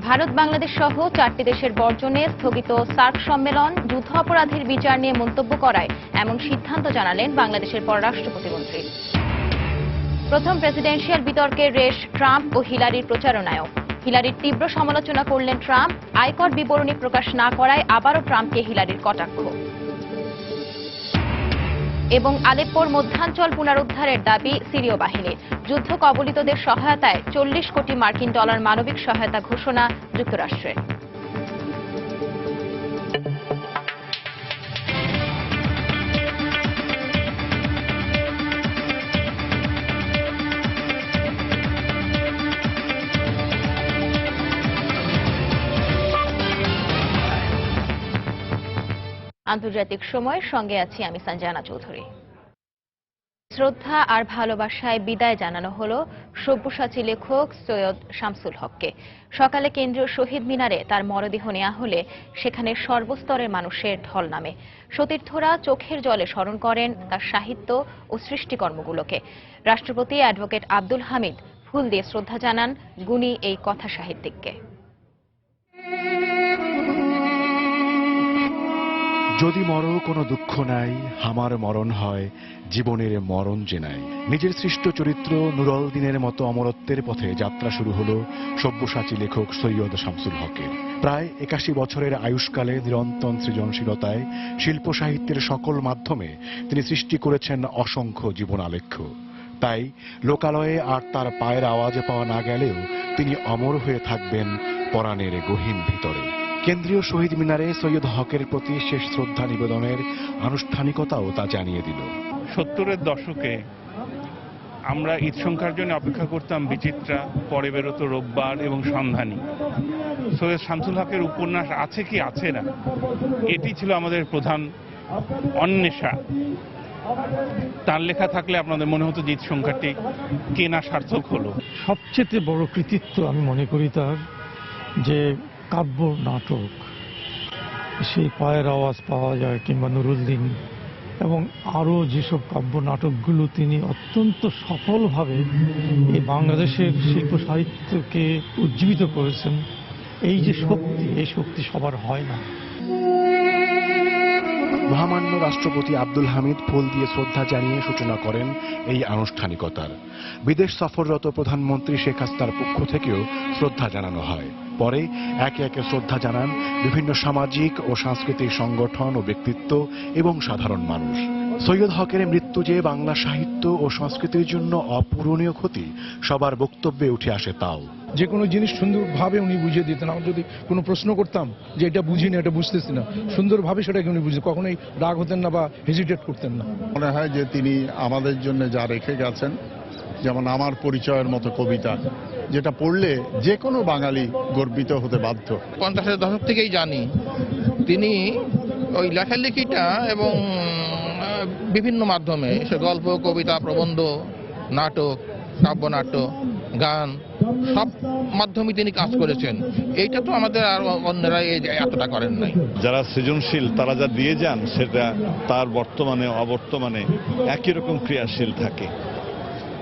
ভারত বাংলাদেশ সহ 4টি দেশের বর্জনে স্থগিত সার্ক সম্মেলন যুদ্ধাপরাধীর বিচার নিয়ে মন্তব্য করায় এমন সিদ্ধান্ত জানালেন বাংলাদেশের পররাষ্ট্র প্রতিমন্ত্রী। প্রথম প্রেসিডেন্সিয়াল বিতর্কের রেশ ট্রাম্প ও হিলারির প্রচারণায়ও। হিলারির তীব্র সমালোচনা করলেন ট্রাম্প। আয়কর বিবরণী প্রকাশ না করায় আবারও ট্রাম্পকে হিলারির কটাক্ষ। এবং আলেপ্পোর মধ্যাঞ্চল পুনরুদ্ধারের দাবি সিরীয় বাহিনীর। যুদ্ধ কবলিতদের সহায়তায় 40 কোটি মার্কিন ডলার মানবিক সহায়তা ঘোষণা যুক্তরাষ্ট্রের। আন্তর্জাতিক সময়ের সঙ্গে আছি আমি সঞ্জনা চৌধুরী। শ্রদ্ধা আর ভালোবাসায় বিদায় জানানো হলো সব্যসাচী লেখক সৈয়দ শামসুল হককে। সকালে কেন্দ্রীয় শহীদ মিনারে তার মরদেহ নেওয়া হলে সেখানে সর্বস্তরের মানুষের ঢল নামে। সতীর্থরা চোখের জলে স্মরণ করেন তার সাহিত্য ও সৃষ্টিকর্মগুলোকে। রাষ্ট্রপতি অ্যাডভোকেট আব্দুল হামিদ ফুল দিয়ে শ্রদ্ধা জানান গুণী এই কথা সাহিত্যিককে। যদি মরো কোনো দুঃখ নাই, আমার মরণ হয় জীবনের মরণ যে নাই। নিজের সৃষ্ট চরিত্র নুরুল দিনের মতো অমরত্বের পথে যাত্রা শুরু হলো সব্যসাচী লেখক সৈয়দ শামসুল হকের। প্রায় 81 বছরের আয়ুষ্কালে নিরন্তর সৃজনশীলতায় শিল্প সাহিত্যের সকল মাধ্যমে তিনি সৃষ্টি করেছেন অসংখ্য জীবনালেখ্য। তাই লোকালয়ে আর তার পায়ের আওয়াজে পাওয়া না গেলেও তিনি অমর হয়ে থাকবেন পরাণের গহীন ভিতরে। কেন্দ্রীয় শহীদ মিনারে সৈয়দ হকের প্রতি শেষ শ্রদ্ধা নিবেদনের আনুষ্ঠানিকতাও তা জানিয়ে দিল। 70-এর দশকে আমরা ঈদ সংখ্যার জন্য অপেক্ষা করতাম বিচিত্রা, পরে বেরোতো রোববার এবং সন্ধানী। সৈয়দ শামসুল হকের উপন্যাস আছে কি আছে না, এটি ছিল আমাদের প্রধান অন্বেষা। তার লেখা থাকলে আপনাদের মনে হতো যে ঈদ সংখ্যাটি কেনা সার্থক হলো। সবচেয়ে বড় কৃতিত্ব আমি মনে করি তার যে কাব্য নাটক, সেই পায়ের আওয়াজ পাওয়া যায় কিংবা নুরুল দিন এবং আরও যেসব কাব্য নাটকগুলো তিনি অত্যন্ত সফলভাবে এই বাংলাদেশের শিল্প সাহিত্যকে উজ্জীবিত করেছেন। এই যে শক্তি, এই শক্তি সবার হয় না। মহামান্য রাষ্ট্রপতি আব্দুল হামিদ ফুল দিয়ে শ্রদ্ধা জানিয়ে সূচনা করেন এই আনুষ্ঠানিকতার। বিদেশ সফররত প্রধানমন্ত্রী শেখ হাসিনার পক্ষ থেকেও শ্রদ্ধা জানানো হয়। পরে একে একে শ্রদ্ধা জানান বিভিন্ন সামাজিক ও সাংস্কৃতিক সংগঠন ও ব্যক্তিত্ব এবং সাধারণ মানুষ। সৈয়দ হকের মৃত্যু যে বাংলা সাহিত্য ও সংস্কৃতির জন্য অপূরণীয় ক্ষতি সবার বক্তব্যে উঠে আসে তাও। যে কোনো জিনিস সুন্দরভাবে উনি বুঝিয়ে দিতেন। আমরা যদি কোনো প্রশ্ন করতাম যে এটা বুঝি না, এটা বুঝতেছি না, সুন্দরভাবে সেটাকে উনি বুঝতেন, কখনোই রাগ হতেন না বা হেজিটেট করতেন না। মনে হয় যে তিনি আমাদের জন্য যা রেখে গেছেন, যেমন আমার পরিচয়ের মতো কবিতা, যেটা পড়লে যে কোনো বাঙালি গর্বিত হতে বাধ্য। 50-এর দশক থেকেই জানি তিনি ওই লেখালেখিটা এবং বিভিন্ন মাধ্যমে সে গল্প, কবিতা, প্রবন্ধ, নাটক, কাব্যনাট্য, গান সব মাধ্যমে তিনি কাজ করেছেন। এইটা তো আমাদের আর অন্যরা এতটা করেন নাই। যারা সৃজনশীল তারা যা দিয়ে যান সেটা তার বর্তমানে অবর্তমানে একই রকম ক্রিয়াশীল থাকে,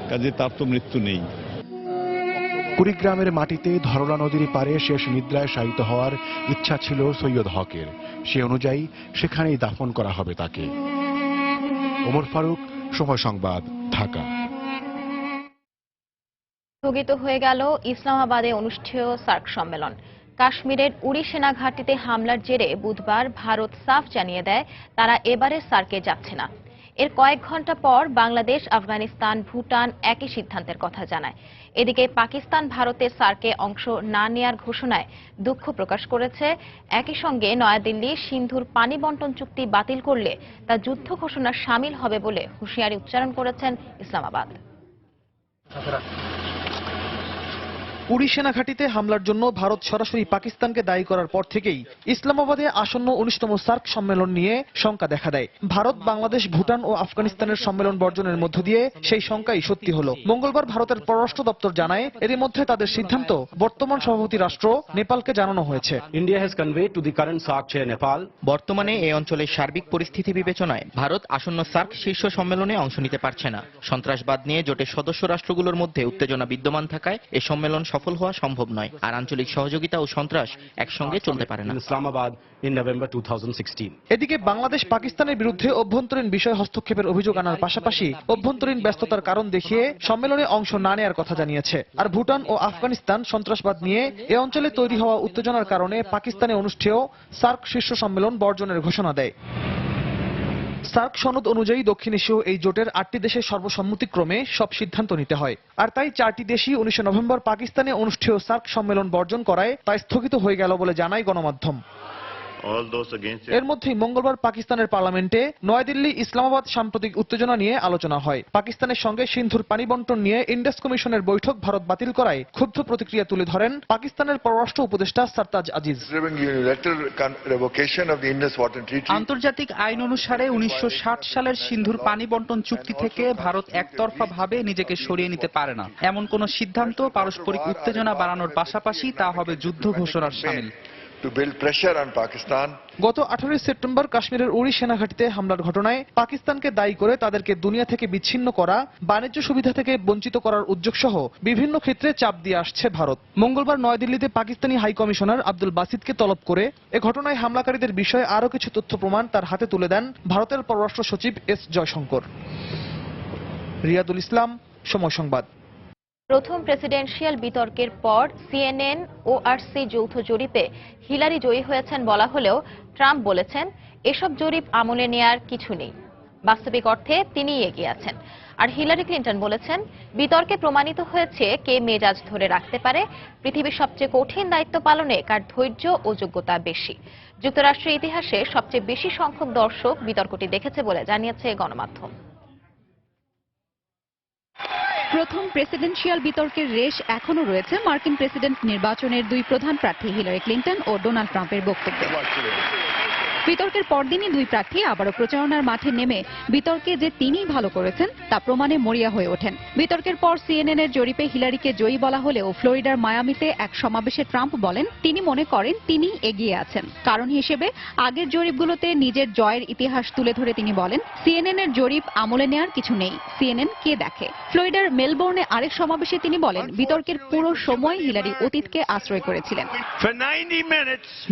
কাজে তার তো মৃত্যু নেই। কুড়িগ্রামের মাটিতে ধরলা নদীর পারে শেষ নিদ্রায় শায়িত হওয়ার ইচ্ছা ছিল সৈয়দ হকের। সে অনুযায়ী সেখানেই দাফন করা হবে তাকে। ওমর ফারুক, সময় সংবাদ, ঢাকা। স্থগিত হয়ে গেল ইসলামাবাদে অনুষ্ঠেয় সার্ক সম্মেলন। কাশ্মীরের উড়ি সেনা ঘাঁটিতে হামলার জেরে বুধবার ভারত সাফ জানিয়ে দেয় তারা এবারে সার্কে যাচ্ছে না। এর কয়েক ঘন্টা পর বাংলাদেশ, আফগানিস্তান, ভুটান একই সিদ্ধান্তের কথা জানায়। এদিকে পাকিস্তান ভারতের সার্কে অংশ না নেয়ার ঘোষণায় দুঃখ প্রকাশ করেছে। একই সঙ্গে নয়াদিল্লি সিন্ধুর পানি বন্টন চুক্তি বাতিল করলে তা যুদ্ধ ঘোষণার শামিল হবে বলে হুঁশিয়ারি উচ্চারণ করেছেন ইসলামাবাদ। উড়ি সেনা ঘাঁটিতে হামলার জন্য ভারত সরাসরি পাকিস্তানকে দায়ী করার পর থেকেই ইসলামাবাদে আসন্ন 19তম সার্ক সম্মেলন নিয়ে শঙ্কা দেখা দেয়। ভারত, বাংলাদেশ, ভুটান ও আফগানিস্তানের সম্মেলন বর্জনের মধ্য দিয়ে সেই শঙ্কাই সত্যি হলো। মঙ্গলবার ভারতের পররাষ্ট্র দপ্তর জানায় এরই মধ্যে তাদের সিদ্ধান্ত বর্তমান সভাপতি রাষ্ট্র নেপালকে জানানো হয়েছে। India has conveyed to the current SAARC chair Nepal. বর্তমানে এই অঞ্চলের সার্বিক পরিস্থিতি বিবেচনায় ভারত আসন্ন সার্ক শীর্ষ সম্মেলনে অংশ নিতে পারছে না। সন্ত্রাসবাদ নিয়ে জোটের সদস্য রাষ্ট্রগুলোর মধ্যে উত্তেজনা বিদ্যমান থাকায় এই সম্মেলন সফল সফল হওয়া সম্ভব নয়, আর আঞ্চলিক সহযোগিতা ও সন্ত্রাস একসঙ্গে চলতে পারে না। in Islamabad in November 2016. এদিকে বাংলাদেশ পাকিস্তানের বিরুদ্ধে অভ্যন্তরীণ বিষয় হস্তক্ষেপের অভিযোগ আনার পাশাপাশি অভ্যন্তরীণ ব্যস্ততার কারণ দেখিয়ে সম্মেলনে অংশ না নেওয়ার কথা জানিয়েছে। আর ভুটান ও আফগানিস্তান সন্ত্রাসবাদ নিয়ে এ অঞ্চলে তৈরি হওয়া উত্তেজনার কারণে পাকিস্তানে অনুষ্ঠেয় সার্ক শীর্ষ সম্মেলন বর্জনের ঘোষণা দেয়। সার্ক সনদ অনুযায়ী দক্ষিণ এশীয় এই জোটের 8টি দেশের সর্বসম্মতিক্রমে সব সিদ্ধান্ত নিতে হয়, আর তাই 4টি দেশই 19 নভেম্বর পাকিস্তানে অনুষ্ঠেয় সার্ক সম্মেলন বর্জন করায় তা স্থগিত হয়ে গেল বলে জানায় গণমাধ্যম। এর মধ্যেই মঙ্গলবার পাকিস্তানের পার্লামেন্টে নয়াদিল্লি ইসলামাবাদ সাম্প্রতিক উত্তেজনা নিয়ে আলোচনা হয়। পাকিস্তানের সঙ্গে সিন্ধুর পানি বন্টন নিয়ে ইন্ডাস কমিশনের বৈঠক ভারত বাতিল করায় ক্ষুব্ধ প্রতিক্রিয়া তুলে ধরেন পাকিস্তানের পররাষ্ট্র উপদেষ্টা সারতাজ আজিজ। আন্তর্জাতিক আইন অনুসারে 1960 সালের সিন্ধুর পানি বন্টন চুক্তি থেকে ভারত একতরফাভাবে নিজেকে সরিয়ে নিতে পারে না। এমন কোন সিদ্ধান্ত পারস্পরিক উত্তেজনা বাড়ানোর পাশাপাশি তা হবে যুদ্ধ ঘোষণার শামিল। গত 18 সেপ্টেম্বর কাশ্মীরের উরি সেনাঘাঁটিতে হামলার ঘটনায় পাকিস্তানকে দায়ী করে তাদেরকে দুনিয়া থেকে বিচ্ছিন্ন করা, বাণিজ্য সুবিধা থেকে বঞ্চিত করার উদ্যোগ সহ বিভিন্ন ক্ষেত্রে চাপ দিয়ে আসছে ভারত। মঙ্গলবার নয়াদিল্লিতে পাকিস্তানি হাই কমিশনার আব্দুল বাসিদকে তলব করে এ ঘটনায় হামলাকারীদের বিষয়ে আরও কিছু তথ্য প্রমাণ তার হাতে তুলে দেন ভারতের পররাষ্ট্র সচিব এস জয়শঙ্কর। রিয়াদুল ইসলাম, সময় সংবাদ। প্রথম প্রেসিডেন্সিয়াল বিতর্কের পর সিএনএন ও আরসি যৌথ জরিপে হিলারি জয়ী হয়েছেন বলা হলেও ট্রাম্প বলেছেন এসব জরিপ আমলে নেয়ার কিছু নেই, বাস্তবিক অর্থে তিনিই এগিয়ে আছেন। আর হিলারি ক্লিন্টন বলেছেন বিতর্কে প্রমাণিত হয়েছে কে মেজাজ ধরে রাখতে পারে, পৃথিবীর সবচেয়ে কঠিন দায়িত্ব পালনে কার ধৈর্য ও যোগ্যতা বেশি। যুক্তরাষ্ট্রের ইতিহাসে সবচেয়ে বেশি সংখ্যক দর্শক বিতর্কটি দেখেছে বলে জানিয়েছে গণমাধ্যম। প্রথম প্রেসিডেন্সিয়াল বিতর্কের রেশ এখনো রয়েছে মার্কিন প্রেসিডেন্ট নির্বাচনের দুই প্রধান প্রার্থী হিলারি ক্লিন্টন ও ডোনাল্ড ট্রাম্পের বক্তব্যে। বিতর্কের পরদিনই দুই প্রার্থী আবারও প্রচারণার মাঠে নেমে বিতর্কে যে তিনিই ভালো করেছেন তা প্রমাণে মরিয়া হয়ে ওঠেন। বিতর্কের পর সিএনএন এর জরিপে হিলারিকে জয়ী বলা হলেও ফ্লোরিডার মায়ামিতে এক সমাবেশে ট্রাম্প বলেন তিনি মনে করেন তিনি এগিয়ে আছেন। কারণ হিসেবে আগের জরিপগুলোতে নিজের জয়ের ইতিহাস তুলে ধরে তিনি বলেন সিএনএন এর জরিপ আমলে নেওয়ার কিছু নেই, সিএনএন কে দেখে। ফ্লোরিডার মেলবোর্নে আরেক সমাবেশে তিনি বলেন বিতর্কের পুরো সময় হিলারি অতীতকে আশ্রয় করেছিলেন।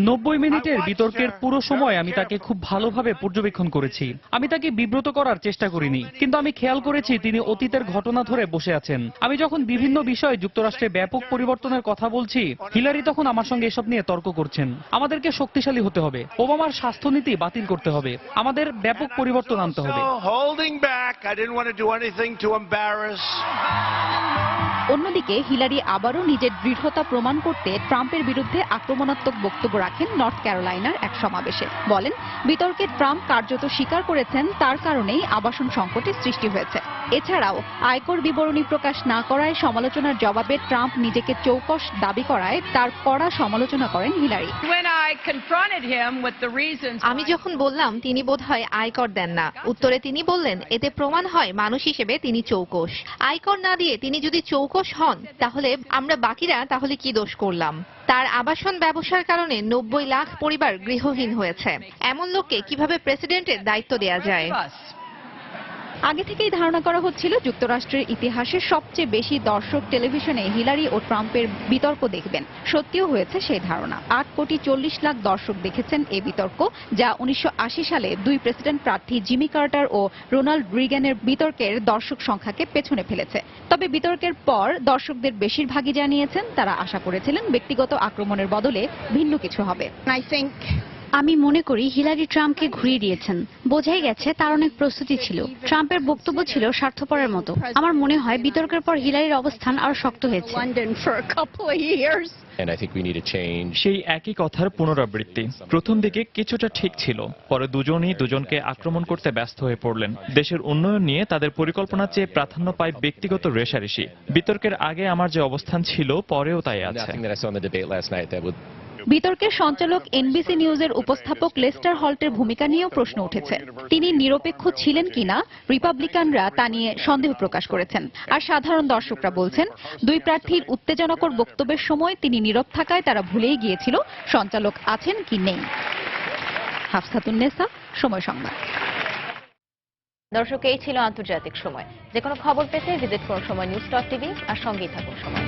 90 মিনিটের বিতর্কের পুরো সময় আমি তাকে খুব ভালোভাবে পর্যবেক্ষণ করেছি। আমি তাকে বিব্রত করার চেষ্টা করিনি, কিন্তু আমি খেয়াল করেছি তিনি অতীতের ঘটনা ধরে বসে আছেন। আমি যখন বিভিন্ন বিষয়ে যুক্তরাষ্ট্রে ব্যাপক পরিবর্তনের কথা বলছি, হিলারি তখন আমার সঙ্গে এসব নিয়ে তর্ক করছেন। আমাদেরকে শক্তিশালী হতে হবে, ওবামার স্বাস্থ্যনীতি বাতিল করতে হবে, আমাদের ব্যাপক পরিবর্তন আনতে হবে। অন্যদিকে হিলারি আবারও নিজের দৃঢ়তা প্রমাণ করতে ট্রাম্পের বিরুদ্ধে আক্রমণাত্মক বক্তব্য রাখেন নর্থ ক্যারোলাইনার এক সমাবেশে। বলেন বিতর্কে ট্রাম্প কার্যত স্বীকার করেছেন তার কারণেই আবাসন সংকটের সৃষ্টি হয়েছে। এছাড়াও আয়কর বিবরণী প্রকাশ না করায় সমালোচনার জবাবে ট্রাম্প নিজেকে চৌকস দাবি করায় তার কড়া সমালোচনা করেন হিলারি। আমি যখন বললাম তিনি বোধহয় আয়কর দেন না, উত্তরে তিনি বললেন এতে প্রমাণ হয় মানুষ হিসেবে তিনি চৌকস। আয়কর না দিয়ে তিনি যদি চৌকস হন তাহলে আমরা বাকিরা তাহলে কি দোষ করলাম? তার আবাসন ব্যবসার কারণে 90 লাখ পরিবার গৃহহীন হয়েছে। এমন লোককে কিভাবে প্রেসিডেন্টের দায়িত্ব দেয়া যায়? আগে থেকেই ধারণা করা হচ্ছিল যুক্তরাষ্ট্রের ইতিহাসে সবচেয়ে বেশি দর্শক টেলিভিশনে হিলারি ও ট্রাম্পের বিতর্ক দেখবেন। সত্যিও হয়েছে সেই ধারণা। 8,40,00,000 দর্শক দেখেছেন এই বিতর্ক, যা 1980 সালে দুই প্রেসিডেন্ট প্রার্থী জিমি কার্টার ও রোনাল্ড রিগানের বিতর্কের দর্শক সংখ্যাকে পেছনে ফেলেছে। তবে বিতর্কের পর দর্শকদের বেশিরভাগই জানিয়েছেন তারা আশা করেছিলেন ব্যক্তিগত আক্রমণের বদলে ভিন্ন কিছু হবে। আমি মনে করি হিলারি ট্রাম্পকে ঘুরিয়ে দিয়েছেন। বোঝাই গেছে তার অনেক প্রস্তুতি ছিল। ট্রাম্পের বক্তব্য ছিল স্বার্থপরের মতো। আমার মনে হয় বিতর্কের পর হিলারির অবস্থান আরো শক্ত হয়েছে। সেই একই কথার পুনরাবৃত্তি। প্রথম দিকে কিছুটা ঠিক ছিল, পরে দুজনই দুজনকে আক্রমণ করতে ব্যস্ত হয়ে পড়লেন। দেশের উন্নয়ন নিয়ে তাদের পরিকল্পনার চেয়ে প্রাধান্য পায় ব্যক্তিগত রেষারেষি। বিতর্কের আগে আমার যে অবস্থান ছিল পরেও তাই আছে। বিতর্কের সঞ্চালক এনবিসি নিউজের উপস্থাপক লেস্টার হল্টের ভূমিকা নিয়েও প্রশ্ন উঠেছে। তিনি নিরপেক্ষ ছিলেন কিনা রিপাবলিকানরা তা নিয়ে সন্দেহ প্রকাশ করেছেন। আর সাধারণ দর্শকরা বলছেন দুই প্রার্থীর উত্তেজনাকর বক্তব্যের সময় তিনি নীরব থাকায় তারা ভুলেই গিয়েছিল সঞ্চালক আছেন কি নেই। হাফসাতুন্নেসা, সময় সংবাদ। দর্শক, এই ছিল আন্তর্জাতিক সময়। যে কোনো খবর পেতে ভিজিট করুন সময় নিউজ.tv আর সঙ্গেই থাকুন সময়।